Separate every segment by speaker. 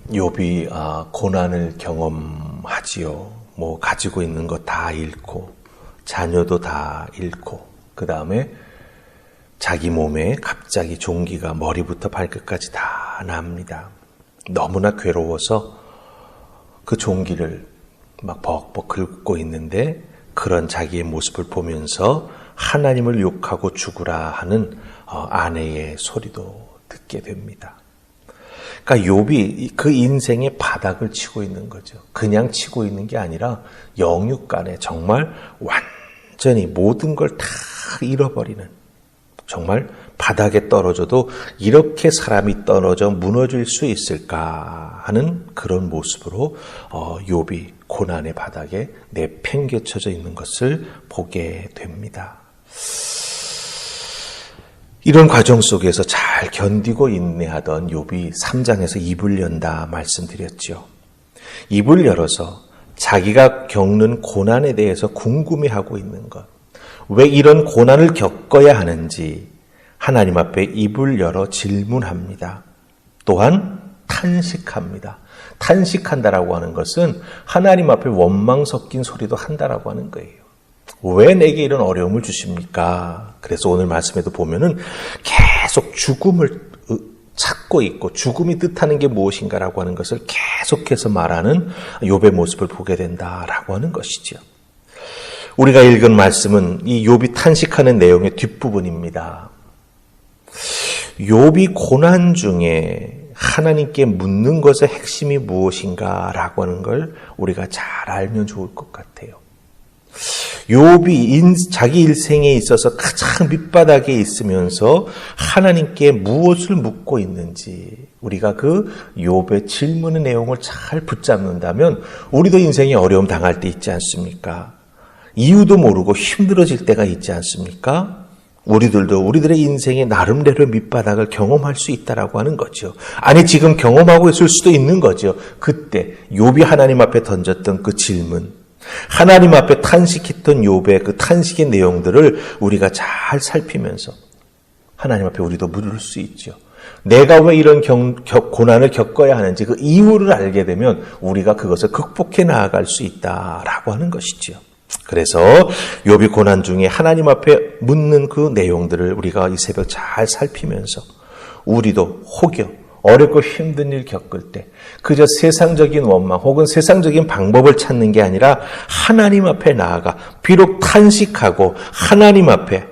Speaker 1: 욥이 고난을 경험하지요. 가지고 있는 거 다 잃고 자녀도 다 잃고 그 다음에 자기 몸에 갑자기 종기가 머리부터 발끝까지 다 납니다. 너무나 괴로워서 그 종기를 막 벅벅 긁고 있는데 그런 자기의 모습을 보면서 하나님을 욕하고 죽으라 하는 아내의 소리도 듣게 됩니다. 그러니까 욥이 그 인생의 바닥을 치고 있는 거죠. 그냥 치고 있는 게 아니라 영육간에 정말 완전히 모든 걸 다 잃어버리는, 정말 바닥에 떨어져도 이렇게 사람이 떨어져 무너질 수 있을까 하는 그런 모습으로 욥이 고난의 바닥에 내팽개쳐져 있는 것을 보게 됩니다. 이런 과정 속에서 잘 견디고 인내하던 욥이 3장에서 입을 연다 말씀드렸죠. 입을 열어서 자기가 겪는 고난에 대해서 궁금해하고 있는 것, 왜 이런 고난을 겪어야 하는지 하나님 앞에 입을 열어 질문합니다. 또한 탄식합니다. 탄식한다라고 하는 것은 하나님 앞에 원망 섞인 소리도 한다라고 하는 거예요. 왜 내게 이런 어려움을 주십니까? 그래서 오늘 말씀에도 보면은 계속 죽음을 찾고 있고 죽음이 뜻하는 게 무엇인가라고 하는 것을 계속해서 말하는 욥의 모습을 보게 된다라고 하는 것이죠. 우리가 읽은 말씀은 이 욥이 탄식하는 내용의 뒷부분입니다. 욥이 고난 중에 하나님께 묻는 것의 핵심이 무엇인가라고 하는 걸 우리가 잘 알면 좋을 것 같아요. 욥이 자기 일생에 있어서 가장 밑바닥에 있으면서 하나님께 무엇을 묻고 있는지 우리가 그 욥의 질문의 내용을 잘 붙잡는다면 우리도 인생에 어려움 당할 때 있지 않습니까? 이유도 모르고 힘들어질 때가 있지 않습니까? 우리들도 우리들의 인생의 나름대로 밑바닥을 경험할 수 있다라고 하는 거죠. 아니 지금 경험하고 있을 수도 있는 거죠. 그때 욥이 하나님 앞에 던졌던 그 질문, 하나님 앞에 탄식했던 욥의 그 탄식의 내용들을 우리가 잘 살피면서 하나님 앞에 우리도 물을 수 있죠. 내가 왜 이런 고난을 겪어야 하는지 그 이유를 알게 되면 우리가 그것을 극복해 나아갈 수 있다라고 하는 것이죠. 그래서 욥이 고난 중에 하나님 앞에 묻는 그 내용들을 우리가 이 새벽 잘 살피면서 우리도 혹여 어렵고 힘든 일 겪을 때 그저 세상적인 원망 혹은 세상적인 방법을 찾는 게 아니라 하나님 앞에 나아가 비록 탄식하고 하나님 앞에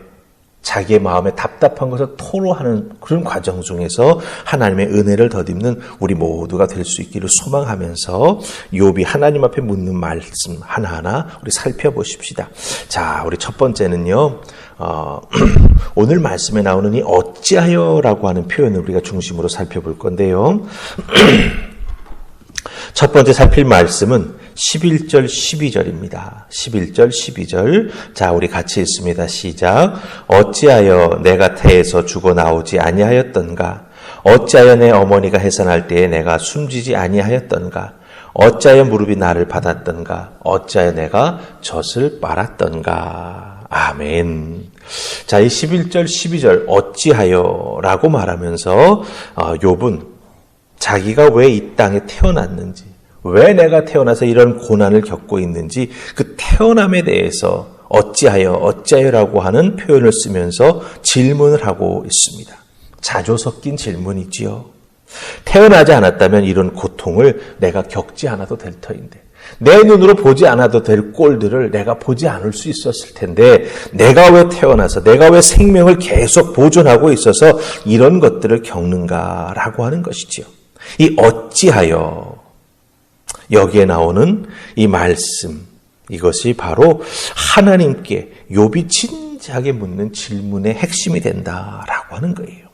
Speaker 1: 자기의 마음에 답답한 것을 토로하는 그런 과정 중에서 하나님의 은혜를 덧입는 우리 모두가 될 수 있기를 소망하면서 욥이 하나님 앞에 묻는 말씀 하나하나 우리 살펴보십시다. 자, 우리 첫 번째는요. 오늘 말씀에 나오는 이 어찌하여라고 하는 표현을 우리가 중심으로 살펴볼 건데요. 첫 번째 살필 말씀은 11절 12절입니다. 11절 12절. 자, 우리 같이 읽습니다. 시작. 어찌하여 내가 태에서 죽어나오지 아니하였던가? 어찌하여 내 어머니가 해산할 때에 내가 숨지지 아니하였던가? 어찌하여 무릎이 나를 받았던가? 어찌하여 내가 젖을 빨았던가? 아멘. 자, 이 11절 12절 어찌하여라고 말하면서 욥은 자기가 왜 이 땅에 태어났는지, 왜 내가 태어나서 이런 고난을 겪고 있는지 그 태어남에 대해서 어찌하여라고 하는 표현을 쓰면서 질문을 하고 있습니다. 자조 섞인 질문이지요. 태어나지 않았다면 이런 고통을 내가 겪지 않아도 될 터인데, 내 눈으로 보지 않아도 될 꼴들을 내가 보지 않을 수 있었을 텐데 내가 왜 태어나서 내가 왜 생명을 계속 보존하고 있어서 이런 것들을 겪는가라고 하는 것이지요. 이 어찌하여, 여기에 나오는 이 말씀, 이것이 바로 하나님께 욥이 진지하게 묻는 질문의 핵심이 된다라고 하는 거예요.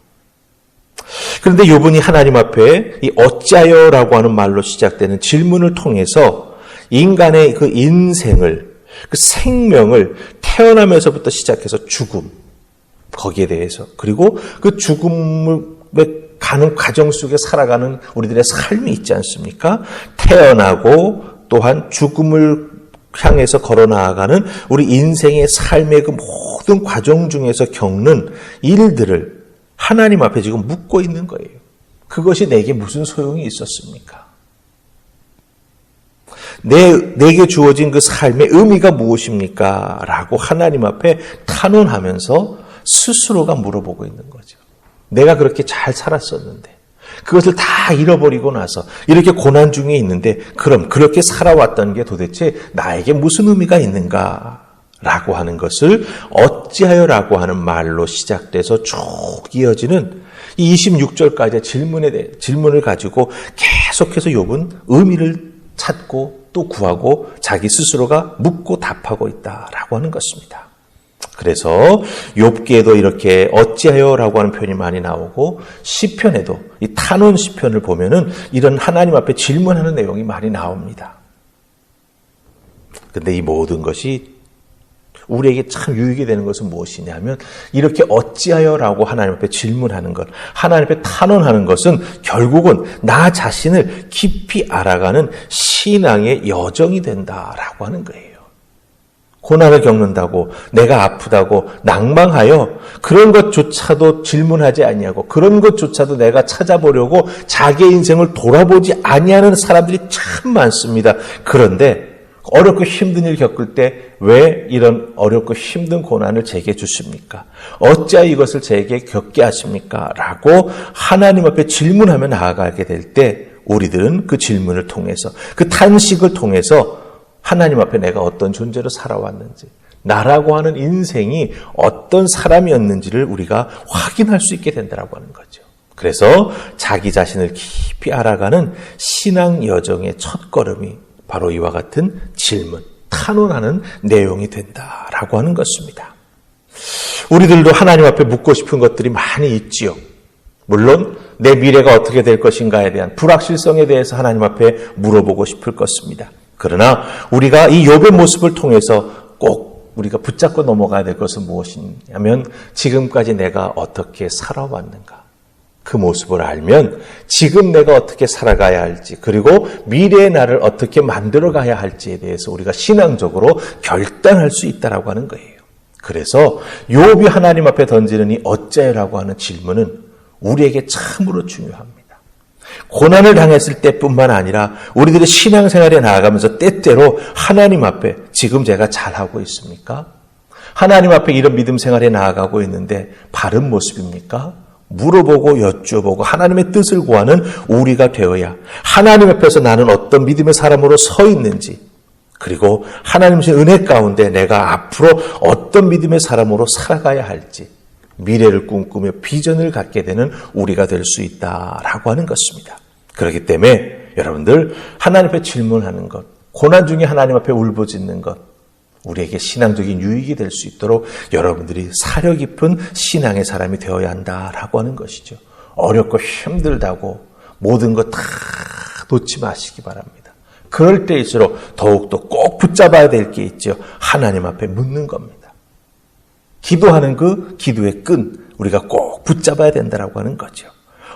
Speaker 1: 그런데 욥은 하나님 앞에 이 어찌하여라고 하는 말로 시작되는 질문을 통해서 인간의 그 인생을, 그 생명을 태어나면서부터 시작해서 죽음, 거기에 대해서, 그리고 그 죽음을 가는 과정 속에 살아가는 우리들의 삶이 있지 않습니까? 태어나고 또한 죽음을 향해서 걸어 나아가는 우리 인생의 삶의 그 모든 과정 중에서 겪는 일들을 하나님 앞에 지금 묻고 있는 거예요. 그것이 내게 무슨 소용이 있었습니까? 내게 주어진 그 삶의 의미가 무엇입니까? 라고 하나님 앞에 탄원하면서 스스로가 물어보고 있는 거죠. 내가 그렇게 잘 살았었는데 그것을 다 잃어버리고 나서 이렇게 고난 중에 있는데 그럼 그렇게 살아왔던 게 도대체 나에게 무슨 의미가 있는가? 라고 하는 것을 어찌하여라고 하는 말로 시작돼서 쭉 이어지는 이 26절까지의 질문을 가지고 계속해서 욥은 의미를 찾고 또 구하고 자기 스스로가 묻고 답하고 있다라고 하는 것입니다. 그래서 욥기에도 이렇게 어찌하여라고 하는 표현이 많이 나오고 시편에도 이 탄원 시편을 보면은 이런 하나님 앞에 질문하는 내용이 많이 나옵니다. 근데 이 모든 것이 우리에게 참 유익이 되는 것은 무엇이냐면 이렇게 어찌하여라고 하나님 앞에 질문하는 것, 하나님 앞에 탄원하는 것은 결국은 나 자신을 깊이 알아가는 신앙의 여정이 된다라고 하는 거예요. 고난을 겪는다고 내가 아프다고 낭망하여 그런 것조차도 질문하지 아니하고 그런 것조차도 내가 찾아보려고 자기의 인생을 돌아보지 아니하는 사람들이 참 많습니다. 그런데 어렵고 힘든 일 겪을 때 왜 이런 어렵고 힘든 고난을 제게 주십니까? 어찌하여 이것을 제게 겪게 하십니까? 라고 하나님 앞에 질문하며 나아가게 될 때 우리들은 그 질문을 통해서 그 탄식을 통해서 하나님 앞에 내가 어떤 존재로 살아왔는지 나라고 하는 인생이 어떤 사람이었는지를 우리가 확인할 수 있게 된다고 하는 거죠. 그래서 자기 자신을 깊이 알아가는 신앙 여정의 첫걸음이 바로 이와 같은 질문, 탄원하는 내용이 된다라고 하는 것입니다. 우리들도 하나님 앞에 묻고 싶은 것들이 많이 있지요. 물론 내 미래가 어떻게 될 것인가에 대한 불확실성에 대해서 하나님 앞에 물어보고 싶을 것입니다. 그러나 우리가 이 욥의 모습을 통해서 꼭 우리가 붙잡고 넘어가야 될 것은 무엇이냐면 지금까지 내가 어떻게 살아왔는가. 그 모습을 알면 지금 내가 어떻게 살아가야 할지 그리고 미래의 나를 어떻게 만들어가야 할지에 대해서 우리가 신앙적으로 결단할 수 있다라고 하는 거예요. 그래서 욥이 하나님 앞에 던지는 이 어째라고 하는 질문은 우리에게 참으로 중요합니다. 고난을 당했을 때뿐만 아니라 우리들의 신앙생활에 나아가면서 때때로 하나님 앞에 지금 제가 잘하고 있습니까? 하나님 앞에 이런 믿음 생활에 나아가고 있는데 바른 모습입니까? 물어보고 여쭤보고 하나님의 뜻을 구하는 우리가 되어야 하나님 앞에서 나는 어떤 믿음의 사람으로 서 있는지 그리고 하나님의 은혜 가운데 내가 앞으로 어떤 믿음의 사람으로 살아가야 할지 미래를 꿈꾸며 비전을 갖게 되는 우리가 될 수 있다라고 하는 것입니다. 그렇기 때문에 여러분들 하나님 앞에 질문하는 것, 고난 중에 하나님 앞에 울부짖는 것 우리에게 신앙적인 유익이 될 수 있도록 여러분들이 사려 깊은 신앙의 사람이 되어야 한다라고 하는 것이죠. 어렵고 힘들다고 모든 것 다 놓지 마시기 바랍니다. 그럴 때일수록 더욱더 꼭 붙잡아야 될 게 있죠. 하나님 앞에 묻는 겁니다. 기도하는 그 기도의 끈 우리가 꼭 붙잡아야 된다라고 하는 거죠.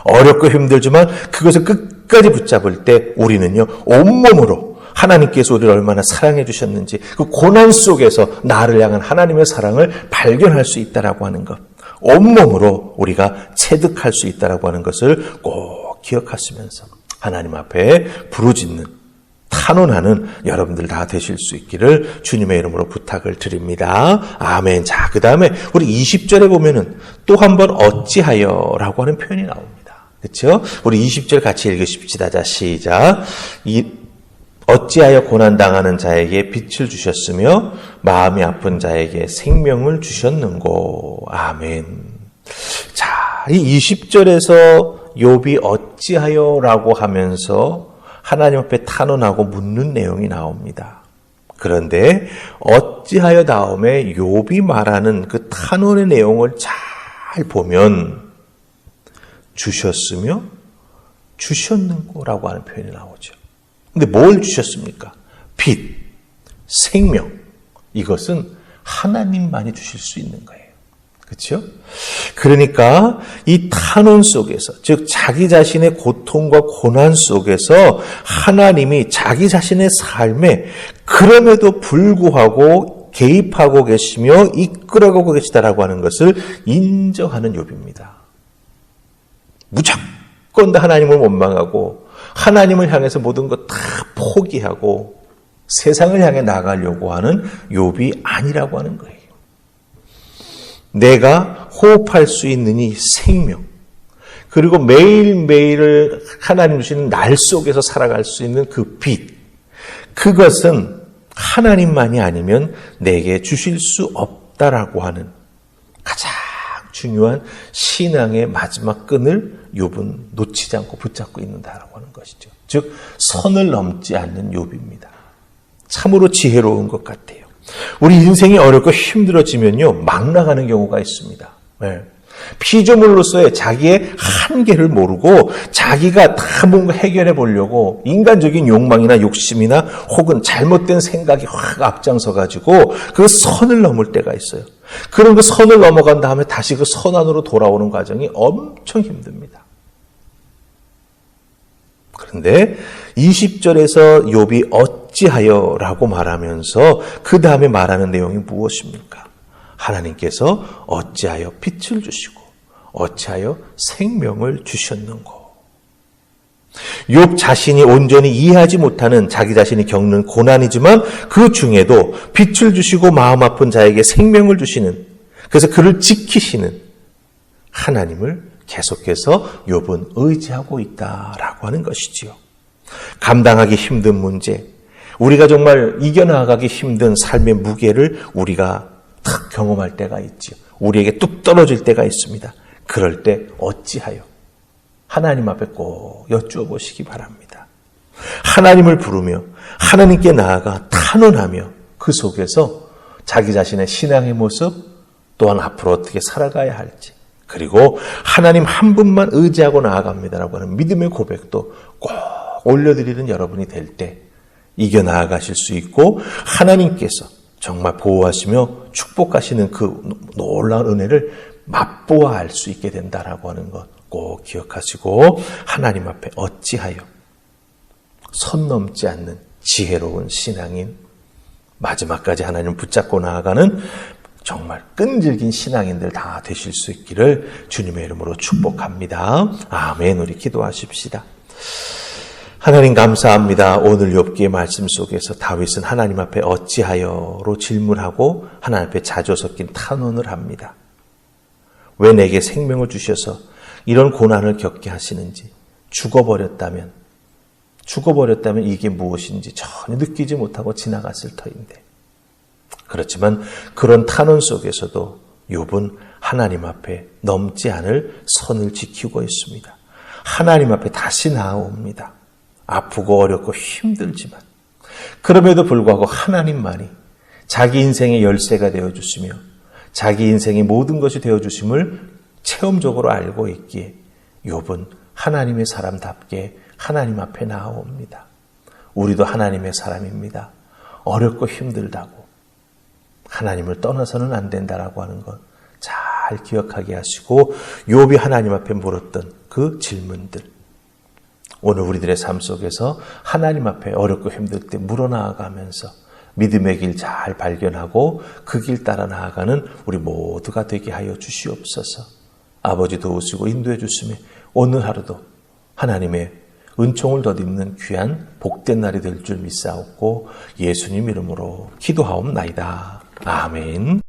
Speaker 1: 어렵고 힘들지만 그것을 끝까지 붙잡을 때 우리는요 온몸으로 하나님께서 우리를 얼마나 사랑해 주셨는지 그 고난 속에서 나를 향한 하나님의 사랑을 발견할 수 있다라고 하는 것 온몸으로 우리가 체득할 수 있다라고 하는 것을 꼭 기억하시면서 하나님 앞에 부르짖는 탄원하는 여러분들 다 되실 수 있기를 주님의 이름으로 부탁을 드립니다. 아멘. 자, 그 다음에 우리 20절에 보면은 또 한 번 어찌하여라고 하는 표현이 나옵니다. 그렇죠? 우리 20절 같이 읽으십시다. 자, 시작. 어찌하여 고난당하는 자에게 빛을 주셨으며 마음이 아픈 자에게 생명을 주셨는고. 아멘. 자, 이 20절에서 욥이 어찌하여라고 하면서 하나님 앞에 탄원하고 묻는 내용이 나옵니다. 그런데 어찌하여 다음에 욥이 말하는 그 탄원의 내용을 잘 보면 주셨으며 주셨는고라고 하는 표현이 나오죠. 근데 뭘 주셨습니까? 빛, 생명. 이것은 하나님만이 주실 수 있는 거예요. 그렇죠? 그러니까 이 탄원 속에서, 즉 자기 자신의 고통과 고난 속에서 하나님이 자기 자신의 삶에 그럼에도 불구하고 개입하고 계시며 이끌어가고 계시다라고 하는 것을 인정하는 욥입니다. 무척 그런데 하나님을 원망하고 하나님을 향해서 모든 것 다 포기하고 세상을 향해 나가려고 하는 욥이 아니라고 하는 거예요. 내가 호흡할 수 있는 이 생명, 그리고 매일매일을 하나님 주시는 날 속에서 살아갈 수 있는 그 빛, 그것은 하나님만이 아니면 내게 주실 수 없다라고 하는 가장 중요한 신앙의 마지막 끈을 욥은 놓치지 않고 붙잡고 있는다라고 하는 것이죠. 즉 선을 넘지 않는 욥입니다. 참으로 지혜로운 것 같아요. 우리 인생이 어렵고 힘들어지면요, 막 나가는 경우가 있습니다. 네. 피조물로서의 자기의 한계를 모르고 자기가 다 뭔가 해결해 보려고 인간적인 욕망이나 욕심이나 혹은 잘못된 생각이 확 앞장서 가지고 그 선을 넘을 때가 있어요. 그런 그 선을 넘어간 다음에 다시 그 선 안으로 돌아오는 과정이 엄청 힘듭니다. 그런데 20절에서 욥이 어찌하여 라고 말하면서 그 다음에 말하는 내용이 무엇입니까? 하나님께서 어찌하여 빛을 주시고 어찌하여 생명을 주셨는고. 욥 자신이 온전히 이해하지 못하는 자기 자신이 겪는 고난이지만 그 중에도 빛을 주시고 마음 아픈 자에게 생명을 주시는, 그래서 그를 지키시는 하나님을 계속해서 욥은 의지하고 있다라고 하는 것이지요. 감당하기 힘든 문제, 우리가 정말 이겨나가기 힘든 삶의 무게를 우리가 탁 경험할 때가 있지요. 우리에게 뚝 떨어질 때가 있습니다. 그럴 때 어찌하여 하나님 앞에 꼭 여쭈어 보시기 바랍니다. 하나님을 부르며 하나님께 나아가 탄원하며 그 속에서 자기 자신의 신앙의 모습, 또한 앞으로 어떻게 살아가야 할지, 그리고 하나님 한 분만 의지하고 나아갑니다라고 하는 믿음의 고백도 꼭 올려드리는 여러분이 될 때 이겨나가실 수 있고 하나님께서 정말 보호하시며 축복하시는 그 놀라운 은혜를 맛보아 알 수 있게 된다라고 하는 것 꼭 기억하시고 하나님 앞에 어찌하여 선 넘지 않는 지혜로운 신앙인, 마지막까지 하나님을 붙잡고 나아가는 정말 끈질긴 신앙인들 다 되실 수 있기를 주님의 이름으로 축복합니다. 아멘. 우리 기도하십시다. 하나님 감사합니다. 오늘 욥기의 말씀 속에서 다윗은 하나님 앞에 어찌하여로 질문하고 하나님 앞에 자주 섞인 탄원을 합니다. 왜 내게 생명을 주셔서 이런 고난을 겪게 하시는지, 죽어버렸다면 이게 무엇인지 전혀 느끼지 못하고 지나갔을 터인데, 그렇지만 그런 탄원 속에서도 욥은 하나님 앞에 넘지 않을 선을 지키고 있습니다. 하나님 앞에 다시 나아옵니다. 아프고 어렵고 힘들지만 그럼에도 불구하고 하나님만이 자기 인생의 열쇠가 되어주시며 자기 인생의 모든 것이 되어주심을 체험적으로 알고 있기에 욥은 하나님의 사람답게 하나님 앞에 나아옵니다. 우리도 하나님의 사람입니다. 어렵고 힘들다고 하나님을 떠나서는 안 된다라고 하는 것 잘 기억하게 하시고, 욥이 하나님 앞에 물었던 그 질문들, 오늘 우리들의 삶 속에서 하나님 앞에 어렵고 힘들 때 물어나가면서 믿음의 길 잘 발견하고 그 길 따라 나아가는 우리 모두가 되게 하여 주시옵소서. 아버지 도우시고 인도해 주시며 오늘 하루도 하나님의 은총을 덧입는 귀한 복된 날이 될 줄 믿사옵고 예수님 이름으로 기도하옵나이다. 아멘.